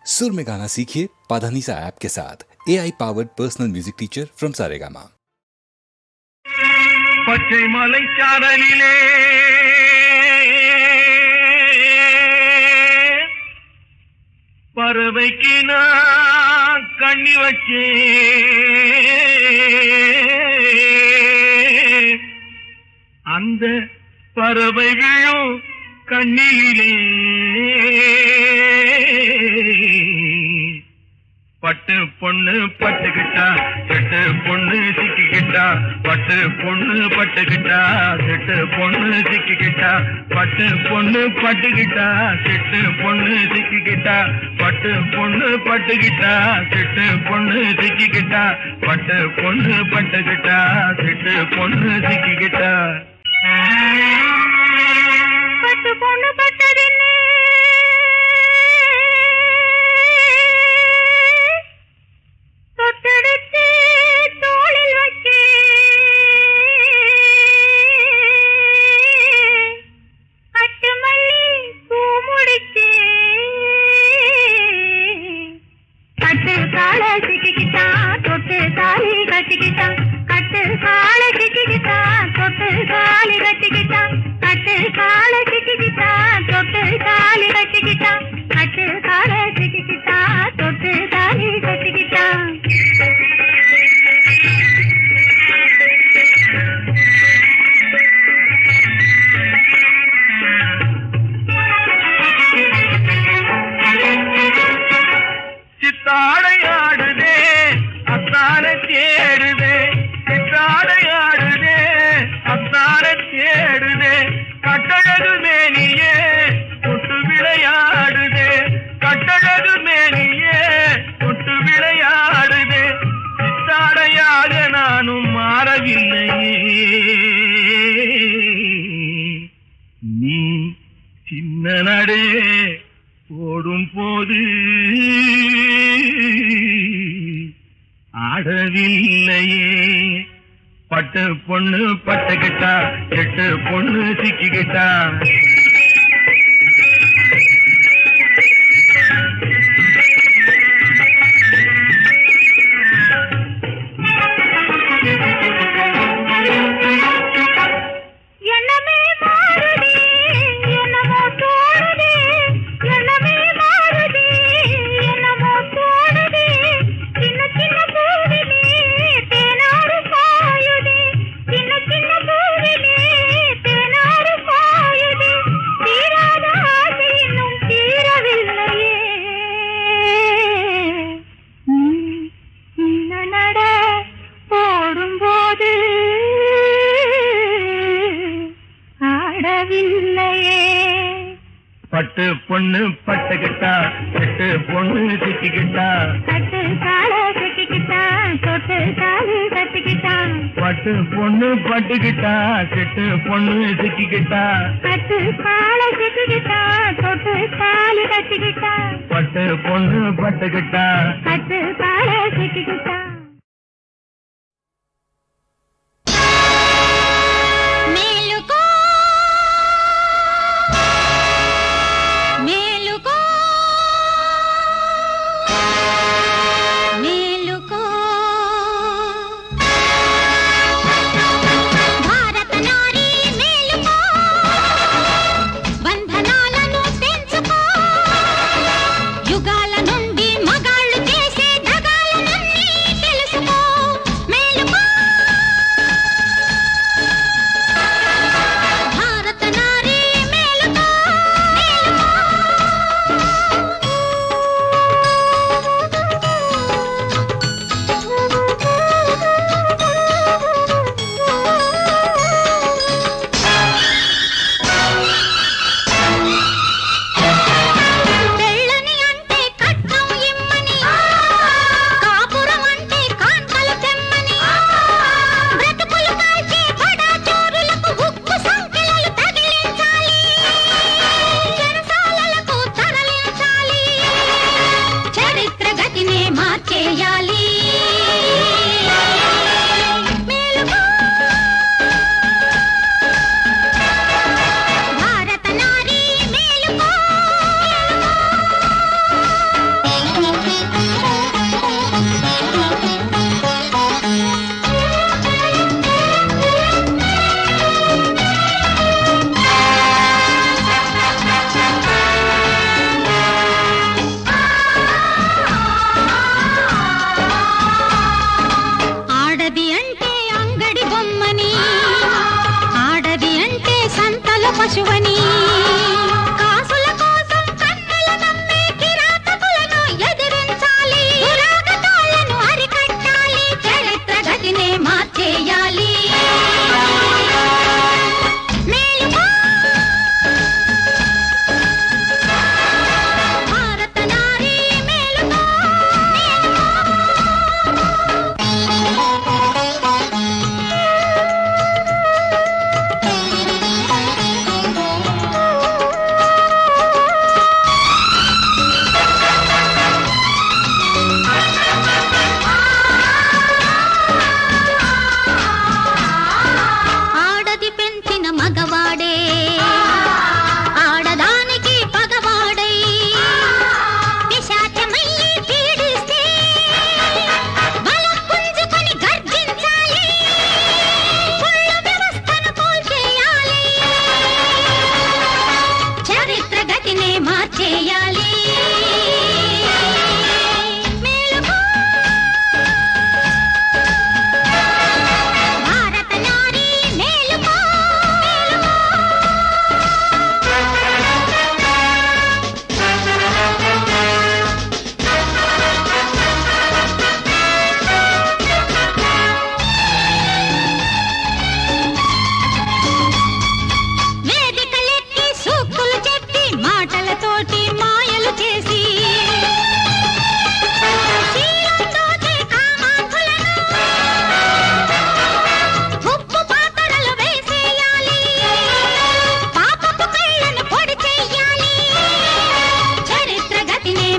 सुर में गाना सीखिए पाधानीसा ऐप के साथ। AI powered personal music teacher from Saregama. பச்சை மலைச்சாரலிலே பறவைக்கு நான் கண்ணி வச்சேன். அந்த பறவை விழும் கண்ணிலே பட்டு பொண்ணு பட்டுக்கிட்டா செட்டு பொண்ணு சிக்கிக்கிட்டா. பட்டு பொண்ணு பட்டுக்கிட்டா செட்டு பொண்ணு சிக்கிக்கிட்டா. பட்டு பொண்ணு பட்டுக்கிட்டா செட்டு பொண்ணு சிக்கிக்கிட்டா. பட்டு பொண்ணு பட்டுக்கிட்டா செட்டு பொண்ணு சிக்கிக்கிட்டா. பட்டு பொண்ணு பட்டுக்கிட்டா செட்டு பொண்ணு சிக்கிக்கிட்டா. பட்டு பொண்ணு பட்டதின்னு தொட்டெடுத்து தோளில் வச்சு கட்டு மல்லி பூ முடிச்சு கட்டு கால சிக்கிக்கிட்டா தொட்டு தாலி கட்டிக்கிட்டா. கட்டு கால சிக்கிக்கிட்டா தொட்டு தாலி கட்டிக்கிட்டா. கட்டு கால சிக்கிக்கிட்டா தொட்டு தாலி கட்டிக்கிட்டா. கட்டு கால சிக்கிக்கிட்டா தொட்டு தாலி கட்டிக்கிட்டா. சித்தாடையாடுதே அத்தான தேடுதே. சித்தாடையாடுதே அத்தான தேடுதே. கட்டழகு மேனியே தொட்டு விளையாடுதே. கட்டழகு மேனியே தொட்டு விளையாடுதே. சித்தாடையாக நானும் மாறவில்லையே. நீ சின்ன நடே ஓடும் போது ஆடவில்லையே. பட்டு பொண்ணு பட்டுக்கிட்டா எட்டு பொண்ணு சிக்கிக்கிட்டா. எண்ணமே மாறுதே என்னமோ தோணுதே. எண்ணமே மாறுதே என்னமோ தோணுதே. சின்ன சின்ன பூவிலே தேனாறு பாயுதே. சின்ன சின்ன பூவிலே தேனாறு பாயுதே. தீராத ஆசை இன்னும் தீரவில்லையே. சின்ன நட போடும்போது ஆடவில்லையே. பட்டு பொண்ணு பட்டுக்கிட்டா எட்டு பொண்ணு சிக்கிக்கிட்டா. கட்டு கால கட்டிக்கிட்டா தொட்டு தாலி கட்டிக்கிட்டா. பட்டு பொண்ணு பட்டுக்கிட்டா செட்டு பொண்ணு சிக்கிக்கிட்டா. கட்டு கால கட்டிக்கிட்டா தொட்டு தாலி கட்டிக்கிட்டா. பட்டு பொண்ணு பட்டுக்கிட்டா. கட்டு கால கட்டிக்கிட்டா. మేలుకో మేలుకో మేలుకో భారత నారీ మేలుకో. బంధనాలను తెంచుకో. యుగాల నుండి మగాళ్ళు చేసే దగాలనన్నీ తెలుసుకో. మేలుకో భారత నారీ మేలుకో. పెళ్ళని అంటే కట్నం ఇమ్మని. కాపురం అంటే కాంతలు తెమ్మని. బ్రతుకులు కాల్చే బడా చోరులకు ఉక్కు సంకెలలు తగిలించాలి. చెరసాలలకు తరలించాలి. చరిత్ర గతినే మార్చేయాలి. మేలుకో భారత నారీ మేలుకో.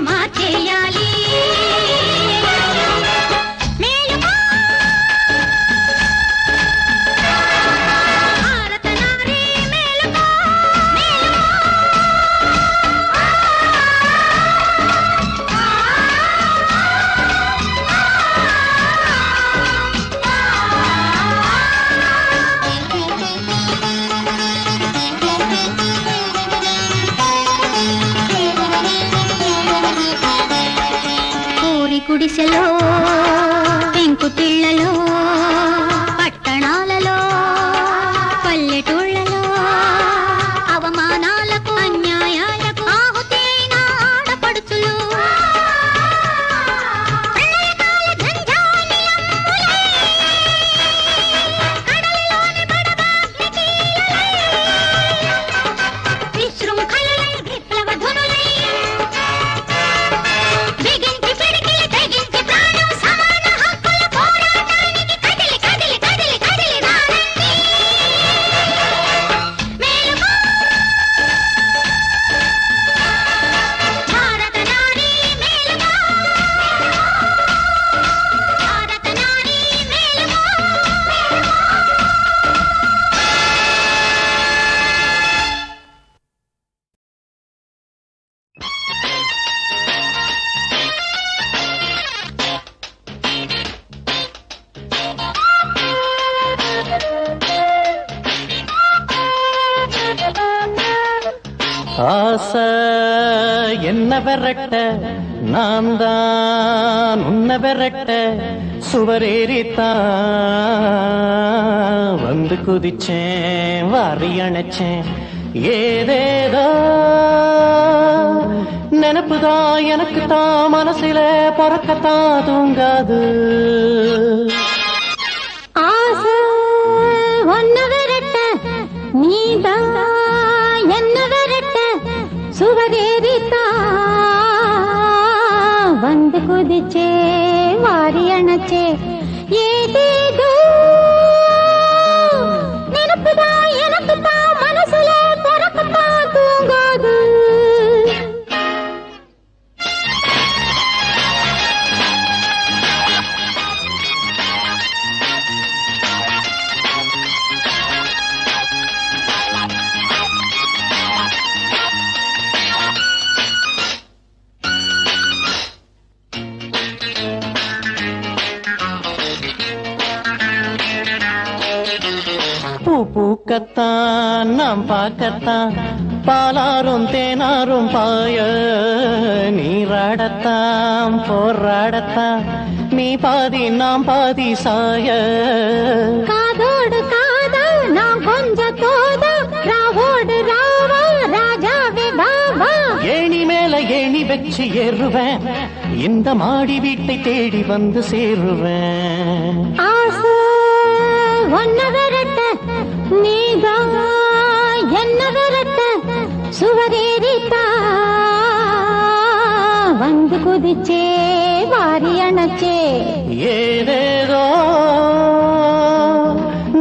మార్చేయాలి మేలుకో భారత నారీ మేలుకో పూరి గుడిసెలో పెంకుటిళ్లలో పట్టణాలలో పల్లెటూళ్లలో అవమానాలకు అన్యాయాలకు ఆహుతి అయిన ఆడపడుచులు ప్రళయకాల జంజాలియమ్ములై, కడలిలోని బడబాగ్నికీలలై, విశృంఖలలై విప్లవ ధునులై, బిగించి పిడికిలి తెగించి ప్రాణం సమాన హక్కుల పోరాటానికి కదిలి కదిలి కదిలి కదిలి రారండి మేలుకో భారత నారీ మేలుకో భారత నారీ మేలుకో ஆசை என்ன விரட்ட நான் தான் உன்னை விரட்ட சுவரேறித்தான் வந்து குதிச்சேன் வாரி அணைச்சேன் ஏதேதோ நினப்புதான் எனக்கு தான் மனசில பொறக்கத்தான் தூங்காது ஆசை ஒன்ன விரட்ட நீதான் என்ன விரட்ட சுவரேறித்தா வந்து குதிச்சே வாரி அணைச்சே ஏதேதோ நினப்புதான் எனக்கு தான் மனசுல பொறக்கத்தான் தூங்காது பூ பூக்கத்தான் நாம் பார்க்கத்தான் பாலாரும் தேனாரும் பாய நீராடத்தான் போராடத்தான் நீ பாதி நாம் பாதி சாய காதோடு காதா நான் கொஞ்ச தோதா ராவோடு ராவா ராஜாவே பாபா ஏணி மேல ஏணி வச்சு ஏறுவேன் இந்த மாடி வீட்டை தேடி வந்து சேருவேன் ஆசை ஒன்ன விரட்ட நீதான் என்ன விரட்ட சுவரேறித்தா வந்து குதிச்சே வாரி அணைச்சே ஏதேதோ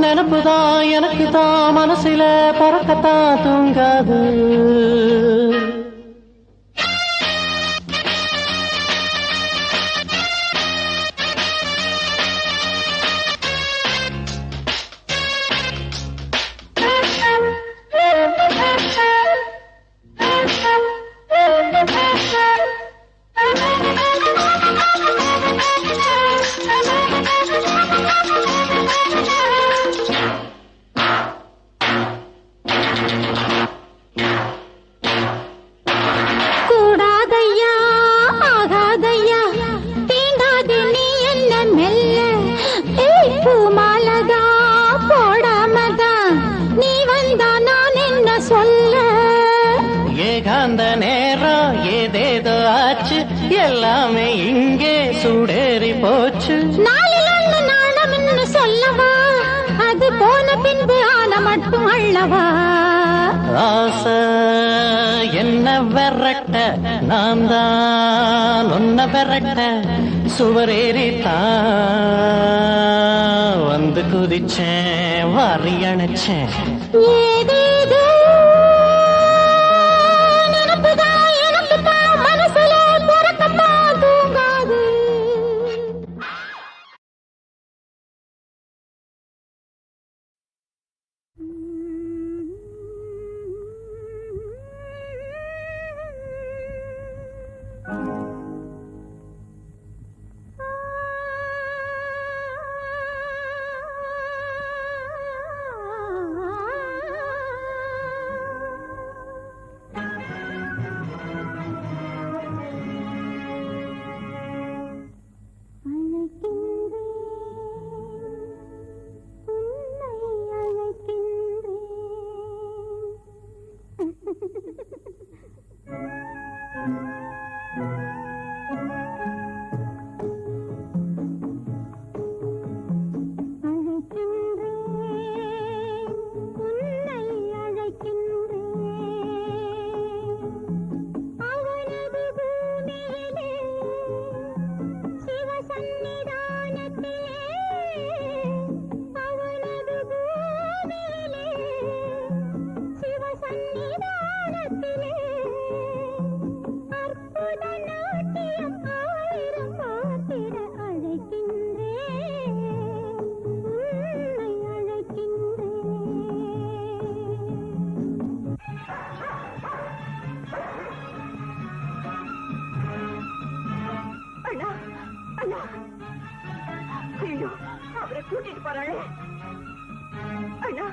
நினப்புதான் எனக்கு தான் மனசுல பொறக்கத்தான் தூங்காது கூடாதையா ஆகாதையா தீண்டாது நீ என்ன மெல்ல ஏய் பூமாலதா போடாமதா நீ வந்தா நான் என்ன சொல்ல ஏகாந்த நேரம் ஏதேதோ ஆச்சு எல்லாமே இங்கே சூடேறி போச்சு நாளில் ஒண்ணு நாணம்னு சொல்லவா அது போன பின்பு ஆன மட்டும் அள்ளவா ஆசை என்ன விரட்ட நான் தான் உன்னை விரட்ட சுவரேறித்தான் வந்து குதிச்சேன் வாரி அணைச்சேன் ஏதேதோ நினப்புதான் எனக்குத்தான் மனசுல கூட்டிட்டு போறாளே. அண்ணா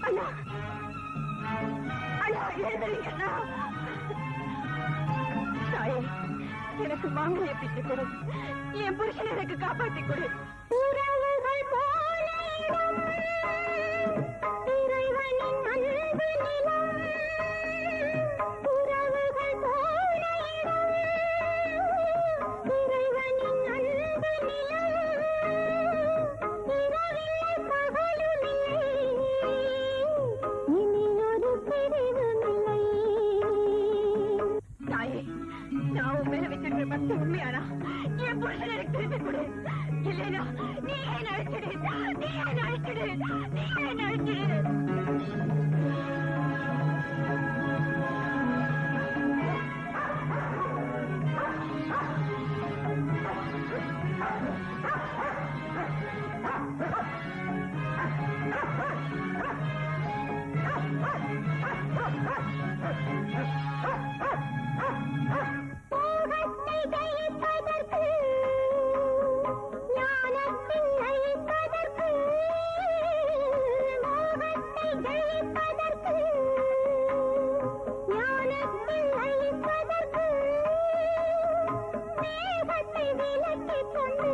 அண்ணா அண்ணா, எழுதுறீங்க அண்ணா. தாயே, எனக்கு மாங்கல்ய பிச்சை கொடு. என் புருஷன் எனக்கு காப்பாற்றி கொடு. உறவுகள் போல இறைவனின் அன்பு நிலம். உறவுகள் போல இறைவனின் அன்பு நிலம். இரவில்லை பகலுமில்லை, இனி ஒரு பிரிவுமில்லை. தாயே, நான் உன் மேல வச்சிருக்கிற பக்தி உண்மையானா என் புருஷன் எனக்கு திருப்பி கொடு. இல்லைனா நீ என்ன அழைச்சிடு, நீ என்ன அழைச்சிடு, நீ என்ன அழைச்சிடு. மோகத்தை ஜெயிப்பதற்கு, ஞானத்தை ஜெயிப்பதற்கு, மோகத்தை ஜெயிப்பதற்கு, ஞானத்தை ஜெயிப்பதற்கு, மேகத்தை விலக்கிக் கொண்டு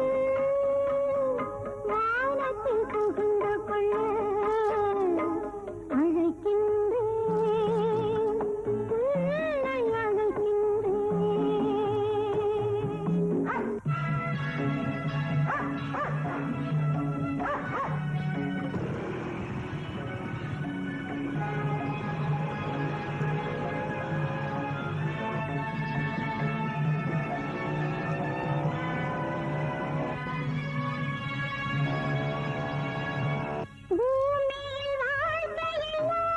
வானத்தில் புகுந்து கொள்ள அழைக்கின்றேன், உன்னை அழைக்கின்றேன். பூமியில் வாழ்க்கையெல்லாம்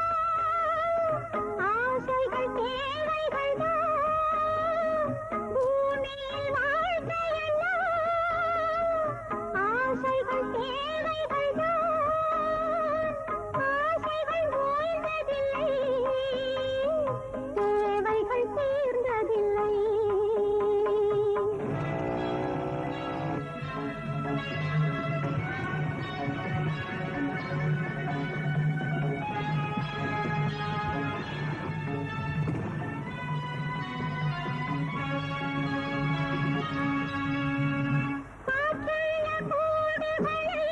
ஆசைகள் தேவைகள் தான். பூமியில் வாழ்க்கையெல்லாம் ஆசைகள் தேவைகள் தான். ஆசைகள் ஓய்ந்ததில்லை, தேவைகள் தீர்ந்ததில்லை. காற்றுள்ள கூடுகளை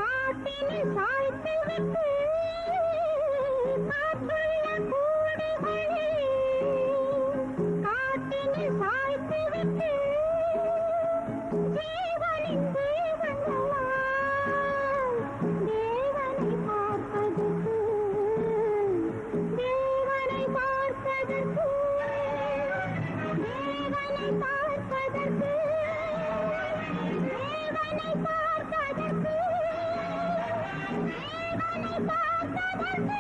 ஆற்றினில் சாய்த்து விட்டு, காற்றுள்ள கூடுகளை ஆற்றினில் சாய்த்து விட்டு, ஜீவனின் தீபங்களால் தேவனை பார்ப்பதற்கு, தேவனை பார்ப்பதற்கு, தேவனை பார்ப்பதற்கு, தேவனை பார்ப்பதற்கு, தேவனை பார்ப்பதற்கு.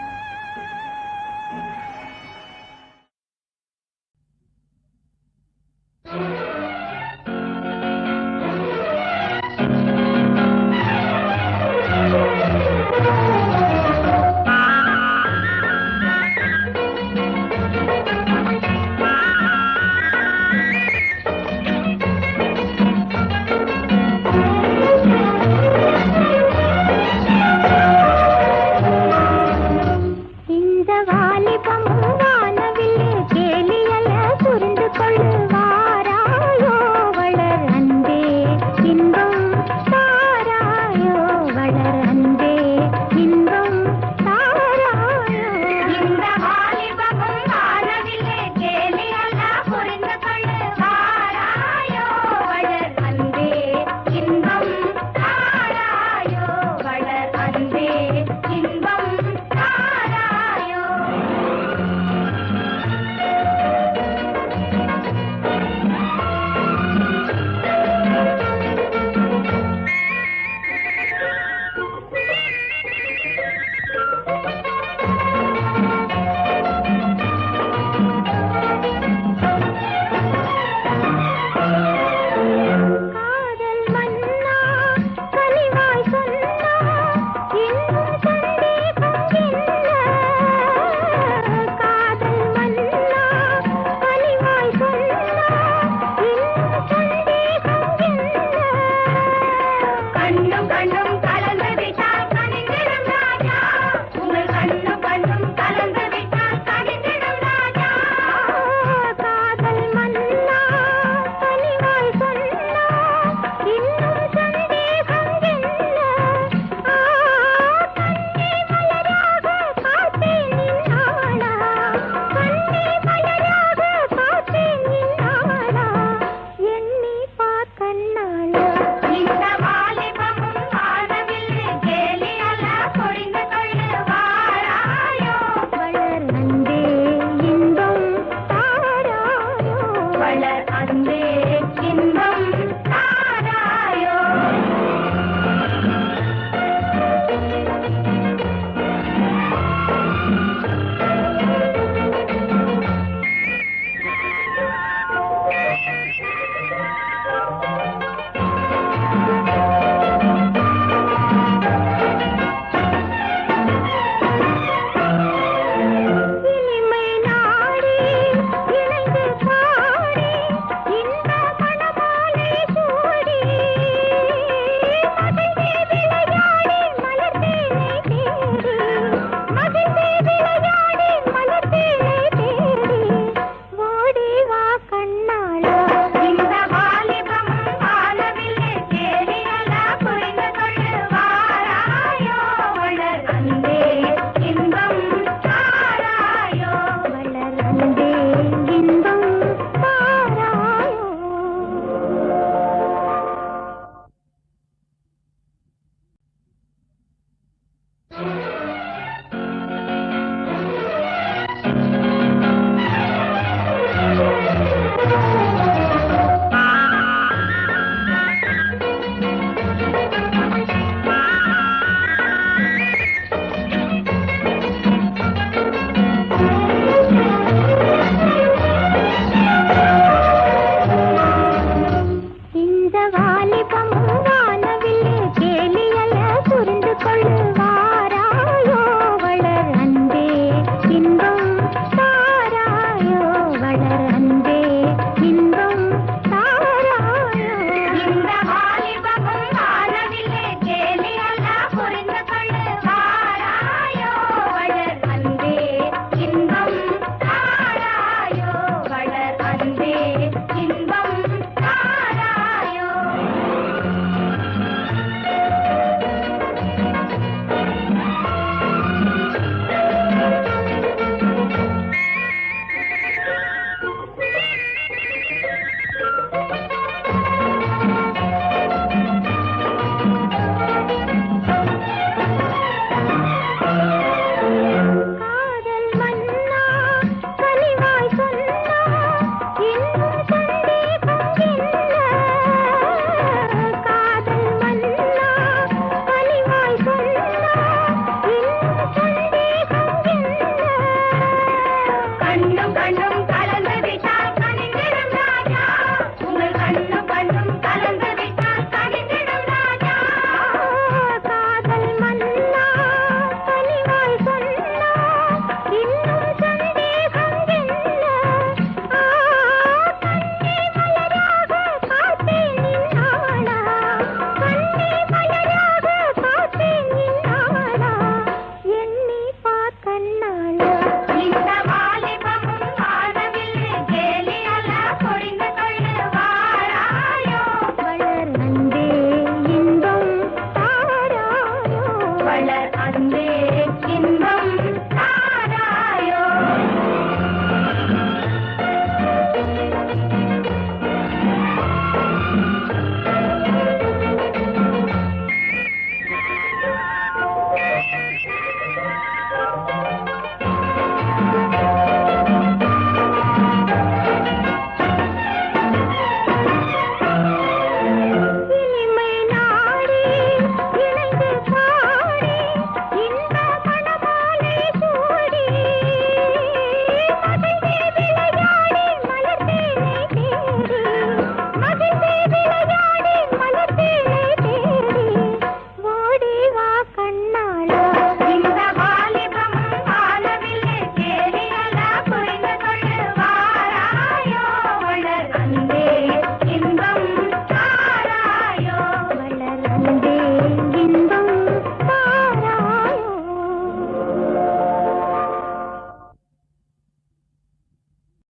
மலர் அன்பே